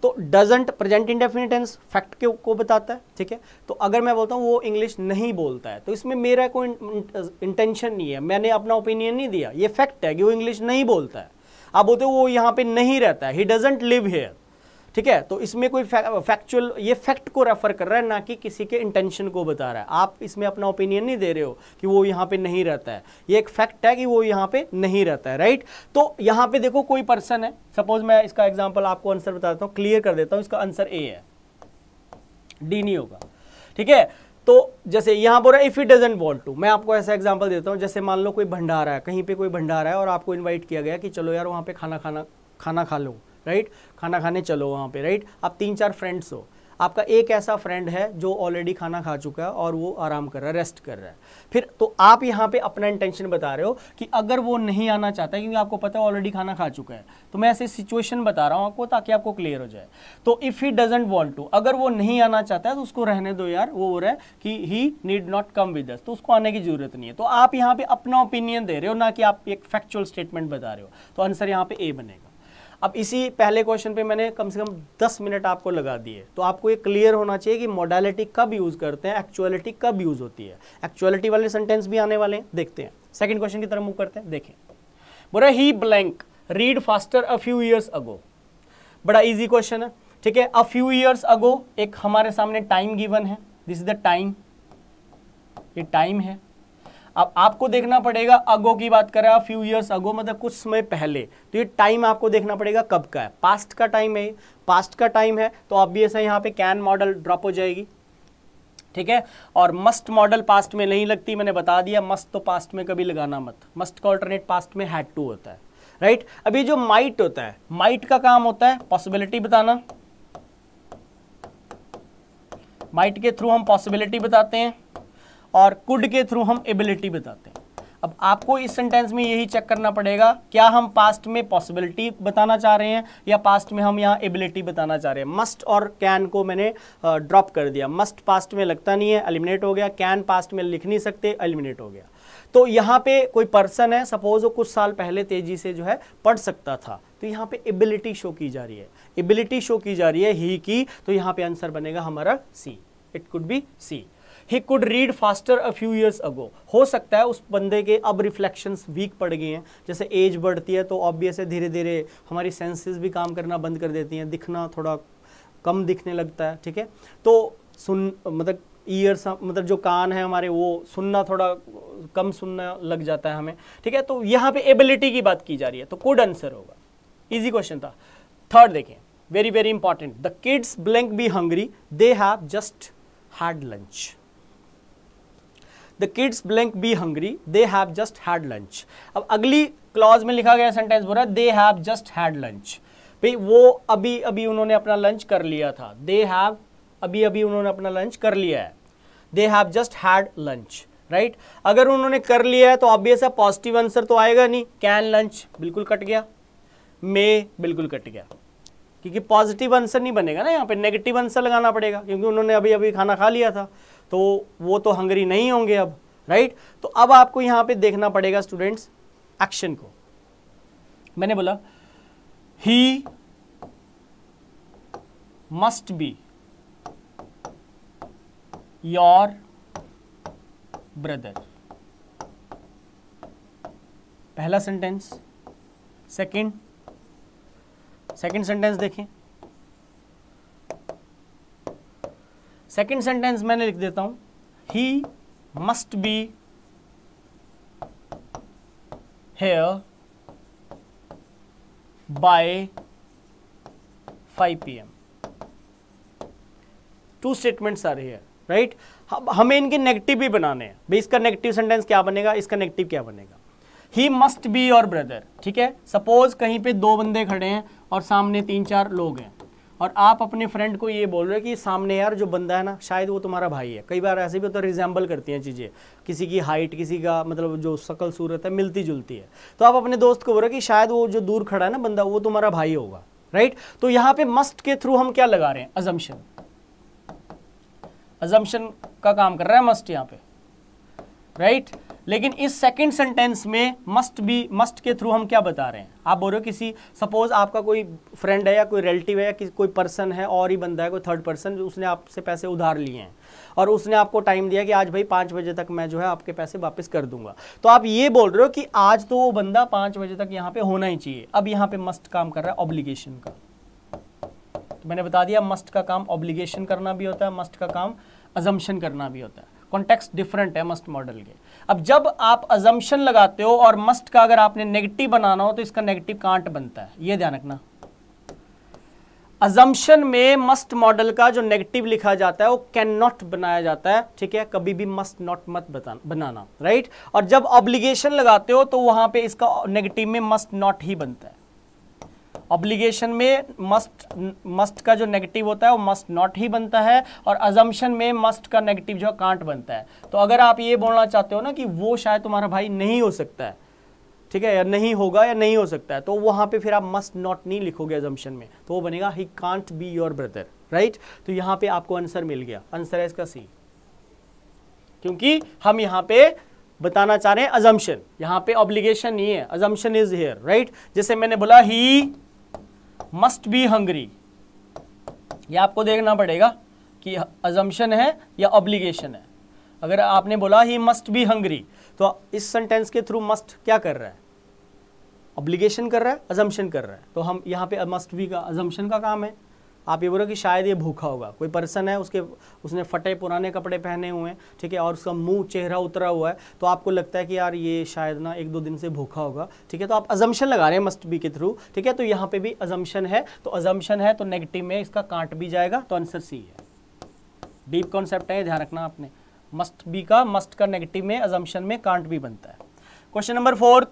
तो doesn't present indefinite tense fact को बताता है, ठीक है। तो अगर मैं बोलता हूँ वो इंग्लिश नहीं बोलता है तो इसमें मेरा कोई इंटेंशन नहीं है, मैंने अपना ओपिनियन नहीं दिया, ये फैक्ट है कि वो इंग्लिश नहीं बोलता है। आप बोलते हो वो यहाँ पे नहीं रहता है, ही डजंट लिव हियर, ठीक है। तो इसमें कोई फैक्चुअल, ये फैक्ट को रेफर कर रहा है, ना कि किसी के इंटेंशन को बता रहा है। आप इसमें अपना ओपिनियन नहीं दे रहे हो कि वो यहाँ पे नहीं रहता है, ये एक फैक्ट है कि वो यहाँ पे नहीं रहता है, राइट। तो यहाँ पे देखो कोई पर्सन है, सपोज मैं इसका एग्जांपल आपको आंसर बताता हूँ, क्लियर कर देता हूँ, इसका आंसर ए है, डी नहीं होगा, ठीक है। तो जैसे यहाँ बोल रहा है if he doesn't want to, मैं आपको ऐसा एग्जांपल देता हूँ, जैसे मान लो कोई भंडारा है, कहीं पे कोई भंडारा है और आपको इन्वाइट किया गया कि चलो यार वहाँ पे खाना खा लो, राइट, खाना खाने चलो वहाँ पे, राइट। आप 3-4 फ्रेंड्स हो, आपका एक ऐसा फ्रेंड है जो ऑलरेडी खाना खा चुका है और वो आराम कर रहा है, रेस्ट कर रहा है। फिर तो आप यहाँ पे अपना इंटेंशन बता रहे हो कि अगर वो नहीं आना चाहता है, क्योंकि आपको पता है ऑलरेडी खाना खा चुका है, तो मैं ऐसे सिचुएशन बता रहा हूँ आपको ताकि आपको क्लियर हो जाए। तो if he doesn't want to, अगर वो नहीं आना चाहता है तो उसको रहने दो यार, वो हो रहा है कि he need not come with us, तो उसको आने की जरूरत नहीं है। तो आप यहाँ पे अपना ओपिनियन दे रहे हो, ना कि आप एक फैक्चुअल स्टेटमेंट बता रहे हो। तो आंसर यहाँ पे ए बनेगा। अब इसी पहले क्वेश्चन पे मैंने कम से कम 10 मिनट आपको लगा दिए, तो आपको ये क्लियर होना चाहिए कि मोडालिटी कब यूज करते हैं, एक्चुअलिटी कब यूज होती है। एक्चुअलिटी वाले सेंटेंस भी आने वाले हैं, देखते हैं। सेकंड क्वेश्चन की तरफ मूव करते हैं, देखें। बोला he blank read faster a few years ago, बड़ा इजी क्वेश्चन है, ठीक है। अ फ्यू ईयर्स अगो, एक हमारे सामने टाइम गिवन है, दिस इज द टाइम, ये टाइम है। अब आपको देखना पड़ेगा, अगो की बात करें, फ्यू ईयर्स अगो मतलब कुछ समय पहले, तो ये टाइम आपको देखना पड़ेगा कब का है, पास्ट का टाइम है, पास्ट का टाइम है तो ऑब्वियस है यहाँ पे कैन मॉडल ड्रॉप हो जाएगी, ठीक है। और मस्ट मॉडल पास्ट में नहीं लगती, मैंने बता दिया, मस्ट तो पास्ट में कभी लगाना मत, मस्ट का ऑल्टरनेट पास्ट में हैड टू होता है, राइट। अभी जो माइट होता है, माइट का काम होता है पॉसिबिलिटी बताना, माइट के थ्रू हम पॉसिबिलिटी बताते हैं और कुड के थ्रू हम एबिलिटी बताते हैं। अब आपको इस सेंटेंस में यही चेक करना पड़ेगा, क्या हम पास्ट में पॉसिबिलिटी बताना चाह रहे हैं या पास्ट में हम यहाँ एबिलिटी बताना चाह रहे हैं। मस्ट और कैन को मैंने ड्रॉप कर दिया, मस्ट पास्ट में लगता नहीं है, एलिमिनेट हो गया, कैन पास्ट में लिख नहीं सकते, एलिमिनेट हो गया। तो यहाँ पे कोई पर्सन है, सपोज वो कुछ साल पहले तेजी से जो है पढ़ सकता था, तो यहाँ पे एबिलिटी शो की जा रही है, एबिलिटी शो की जा रही है ही की, तो यहाँ पे आंसर बनेगा हमारा C, it could be C. He could read faster a few years ago। हो सकता है उस बंदे के अब रिफ्लेक्शंस वीक पड़ गए हैं, जैसे एज बढ़ती है तो ऑब्वियस है धीरे धीरे हमारी सेंसेस भी काम करना बंद कर देती हैं, दिखना थोड़ा कम दिखने लगता है, ठीक है। तो मतलब ईयर्स, मतलब जो कान है हमारे, वो सुनना थोड़ा कम सुनना लग जाता है हमें, ठीक है। तो यहाँ पे एबिलिटी की बात की जा रही है, तो कुड आंसर होगा, इजी क्वेश्चन था। थर्ड देखें, very very important, the kids blank be hungry, they have just had lunch. The kids blank be hungry, they have just had lunch। अब अगली क्लॉज में लिखा गया सेंटेंस बोल रहा है they have just had lunch। भाई वो अभी अभी उन्होंने अपना लंच कर लिया था, they have अभी अभी उन्होंने अपना लंच कर लिया है, they have just had lunch, right. अगर उन्होंने कर लिया है तो ऑब्वियस है पॉजिटिव आंसर तो आएगा नहीं, कैन लंच बिल्कुल कट गया, मे बिल्कुल कट गया, क्योंकि पॉजिटिव आंसर नहीं बनेगा ना, यहाँ पे नेगेटिव आंसर लगाना पड़ेगा, क्योंकि उन्होंने अभी अभी खाना खा लिया था, तो वो तो हंगरी नहीं होंगे अब, राइट। तो अब आपको यहाँ पे देखना पड़ेगा स्टूडेंट्स एक्शन को। मैंने बोला he must be your brother, पहला सेंटेंस। सेकंड सेंटेंस देखें, सेकंड सेंटेंस मैंने लिख देता हूं, he must be here by 5 PM। Two statements आ रही है, राइट। हमें इनके नेगेटिव भी बनाने हैं, भाई इसका नेगेटिव सेंटेंस क्या बनेगा, इसका नेगेटिव क्या बनेगा। ही मस्ट बी योर ब्रदर, ठीक है। सपोज कहीं पे 2 बंदे खड़े हैं और सामने 3-4 लोग हैं, और आप अपने फ्रेंड को ये बोल रहे हो कि सामने यार जो बंदा है ना शायद वो तुम्हारा भाई है। कई बार ऐसे भी होता है, रिजेंबल करती हैं चीज़ें, किसी की हाइट, किसी का मतलब जो शक्ल सूरत है मिलती जुलती है, तो आप अपने दोस्त को बोल रहे हो कि शायद वो जो दूर खड़ा है ना बंदा वो तुम्हारा भाई होगा, राइट। तो यहाँ पे मस्ट के थ्रू हम क्या लगा रहे हैं, अजम्पशन, अजम्पशन का काम कर रहा है मस्ट यहाँ पे, राइट। लेकिन इस सेकंड सेंटेंस में मस्ट के थ्रू हम क्या बता रहे हैं, आप बोल रहे हो किसी, सपोज आपका कोई फ्रेंड है या कोई रिलेटिव है या कोई पर्सन है और ही बंदा है, कोई थर्ड पर्सन, उसने आपसे पैसे उधार लिए हैं और उसने आपको टाइम दिया कि आज भाई 5 बजे तक मैं जो है आपके पैसे वापस कर दूंगा। तो आप ये बोल रहे हो कि आज तो वो बंदा 5 बजे तक यहाँ पे होना ही चाहिए। अब यहाँ पे मस्ट काम कर रहा है ऑब्लिगेशन का, तो मैंने बता दिया मस्ट का काम ऑब्लिगेशन करना भी होता है, मस्ट का काम अजम्पशन करना भी होता है। कॉन्टेक्स्ट डिफरेंट है मस्ट मॉडल के। अब जब आप अजम्पशन लगाते हो और मस्ट का अगर आपने नेगेटिव बनाना हो तो इसका नेगेटिव कांट बनता है, ये ध्यान रखना। अजम्पशन में मस्ट मॉडल का जो नेगेटिव लिखा जाता है वो कैन नॉट बनाया जाता है, ठीक है, कभी भी मस्ट नॉट मत बनाना, राइट। और जब ऑब्लिगेशन लगाते हो तो वहां पे इसका नेगेटिव में मस्ट नॉट ही बनता है। ऑब्लिगेशन में मस्ट का जो नेगेटिव होता है वो मस्ट नॉट ही बनता है, और अजम्पशन में मस्ट का नेगेटिव जो कांट बनता है। तो अगर आप ये बोलना चाहते हो ना कि वो शायद तुम्हारा भाई नहीं हो सकता है, ठीक है, या नहीं होगा या नहीं हो सकता है, तो वहां पे फिर आप मस्ट नॉट नहीं लिखोगे अजम्पशन में, तो वो बनेगा he can't be your brother, right. तो यहाँ पे आपको आंसर मिल गया, आंसर है इसका सी, क्योंकि हम यहाँ पे बताना चाह रहे हैं अजम्पशन, यहाँ पे ऑब्लिगेशन नहीं है, अजम्पशन इज हियर, राइट। जैसे मैंने बोला ही मस्ट बी हंग्री, ये आपको देखना पड़ेगा कि अजम्पशन है या ऑब्लिगेशन है। अगर आपने बोला ही मस्ट बी हंग्री, तो इस सेंटेंस के थ्रू मस्ट क्या कर रहा है, ऑब्लिगेशन कर रहा है, अजम्पशन कर रहा है। तो हम यहाँ पे मस्ट बी का अजम्पशन का काम है। आप ये बोलो कि शायद ये भूखा होगा, कोई पर्सन है उसने फटे पुराने कपड़े पहने हुए हैं, ठीक है, और उसका मुंह चेहरा उतरा हुआ है, तो आपको लगता है कि यार ये शायद ना 1-2 दिन से भूखा होगा, ठीक है। तो आप अजम्पशन लगा रहे हैं मस्ट बी के थ्रू, ठीक है। तो यहाँ पे भी अजम्पशन है, तो अजम्पशन है तो नेगेटिव में इसका कांट भी जाएगा, तो आंसर सी है। डीप कॉन्सेप्ट है, ध्यान रखना आपने। मस्ट बी का, मस्ट का नेगेटिव में, अजम्पशन में कांट भी बनता है। Question number 4,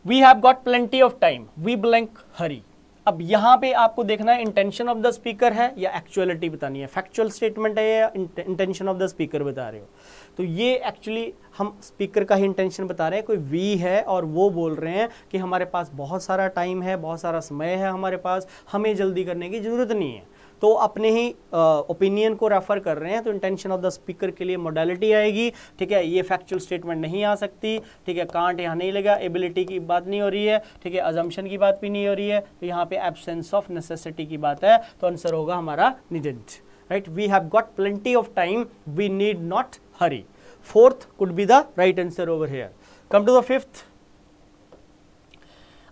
we have got plenty of time, we blank hurry. अब यहाँ पे आपको देखना है इंटेंशन ऑफ द स्पीकर है या एक्चुअलिटी बतानी है, फैक्चुअल स्टेटमेंट है या इंटेंशन ऑफ द स्पीकर बता रहे हो। तो ये एक्चुअली हम स्पीकर का ही इंटेंशन बता रहे हैं। कोई वी है और वो बोल रहे हैं कि हमारे पास बहुत सारा टाइम है, बहुत सारा समय है हमारे पास, हमें जल्दी करने की ज़रूरत नहीं है, तो अपने ही ओपिनियन को रेफर कर रहे हैं। तो इंटेंशन ऑफ द स्पीकर के लिए मोडालिटी आएगी, ठीक है। ये फैक्चुअल स्टेटमेंट नहीं आ सकती, ठीक है। कांट यहाँ नहीं लगा, एबिलिटी की बात नहीं हो रही है, ठीक है। अजम्पशन की बात भी नहीं हो रही है, तो यहाँ पे एब्सेंस ऑफ नेसेसिटी की बात है, तो आंसर होगा हमारा needed, right. We have got plenty of time, we need not hurry. Fourth could be the right answer over here. Come to the fifth.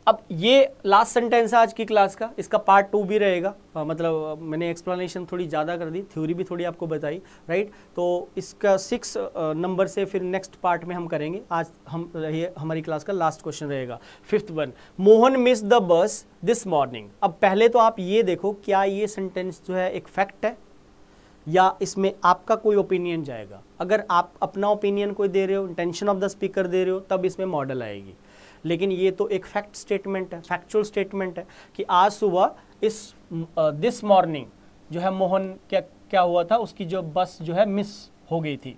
अब ये लास्ट सेंटेंस है आज की क्लास का, इसका पार्ट 2 भी रहेगा। मतलब मैंने एक्सप्लेनेशन थोड़ी ज़्यादा कर दी, थ्योरी भी थोड़ी आपको बताई, राइट। तो इसका 6 नंबर से फिर नेक्स्ट पार्ट में हम करेंगे। आज ये हमारी क्लास का लास्ट क्वेश्चन रहेगा, 5th one. Mohan miss the bus this morning. अब पहले तो आप ये देखो, क्या ये सेंटेंस जो है एक फैक्ट है या इसमें आपका कोई ओपिनियन जाएगा। अगर आप अपना ओपिनियन कोई दे रहे हो, इंटेंशन ऑफ द स्पीकर दे रहे हो, तब इसमें मॉडल आएगी। लेकिन ये तो एक फैक्ट स्टेटमेंट है, फैक्चुअल स्टेटमेंट है कि आज सुबह दिस मॉर्निंग जो है मोहन क्या हुआ था, उसकी जो बस जो है मिस हो गई थी।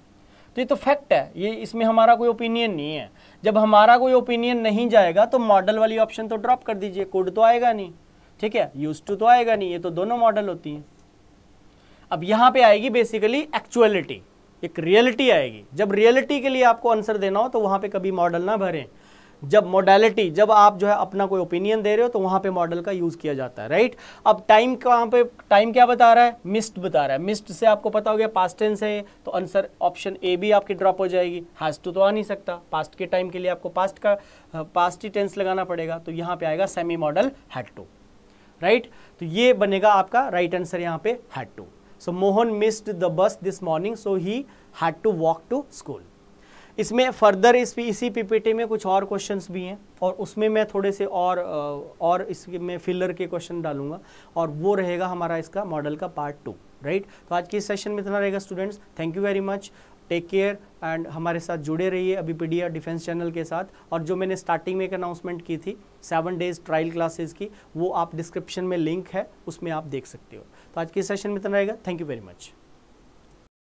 तो ये तो फैक्ट है, ये इसमें हमारा कोई ओपिनियन नहीं है। जब हमारा कोई ओपिनियन नहीं जाएगा तो मॉडल वाली ऑप्शन तो ड्रॉप कर दीजिए, कोड तो आएगा नहीं, ठीक है। यूज्ड टू तो आएगा नहीं, ये तो दोनों मॉडल होती हैं। अब यहाँ पे आएगी बेसिकली एक्चुअलिटी, एक रियलिटी आएगी। जब रियलिटी के लिए आपको आंसर देना हो तो वहाँ पे कभी मॉडल ना भरें। जब मॉडलिटी, जब आप जो है अपना कोई ओपिनियन दे रहे हो तो वहाँ पे मॉडल का यूज़ किया जाता है, राइट। अब टाइम कहाँ पे, टाइम क्या बता रहा है, मिस्ड बता रहा है। मिस्ड से आपको पता हो गया पास्ट टेंस है, तो आंसर ऑप्शन ए भी आपकी ड्रॉप हो जाएगी। हैज़ टू तो आ नहीं सकता, पास्ट के टाइम के लिए आपको पास्ट ही टेंस लगाना पड़ेगा, तो यहाँ पे आएगा semi modal had to, right. तो ये बनेगा आपका राइट आंसर यहाँ पे had to. So Mohan missed the bus this morning so he had to walk to school. इसमें फर्दर इसी पीपीटी में कुछ और क्वेश्चंस भी हैं और उसमें मैं थोड़े से और इसमें फिलर के क्वेश्चन डालूंगा और वो रहेगा हमारा इसका मॉडल का पार्ट 2, राइट। तो आज के इस सेशन में इतना रहेगा students. Thank you very much, take care and हमारे साथ जुड़े रहिए अभिपीडिया डिफेंस चैनल के साथ। और जो मैंने स्टार्टिंग में एक अनाउंसमेंट की थी 7 डेज ट्रायल क्लासेस की, वो आप डिस्क्रिप्शन में लिंक है, उसमें आप देख सकते हो। तो आज के इस सेशन में इतना रहेगा। Thank you very much.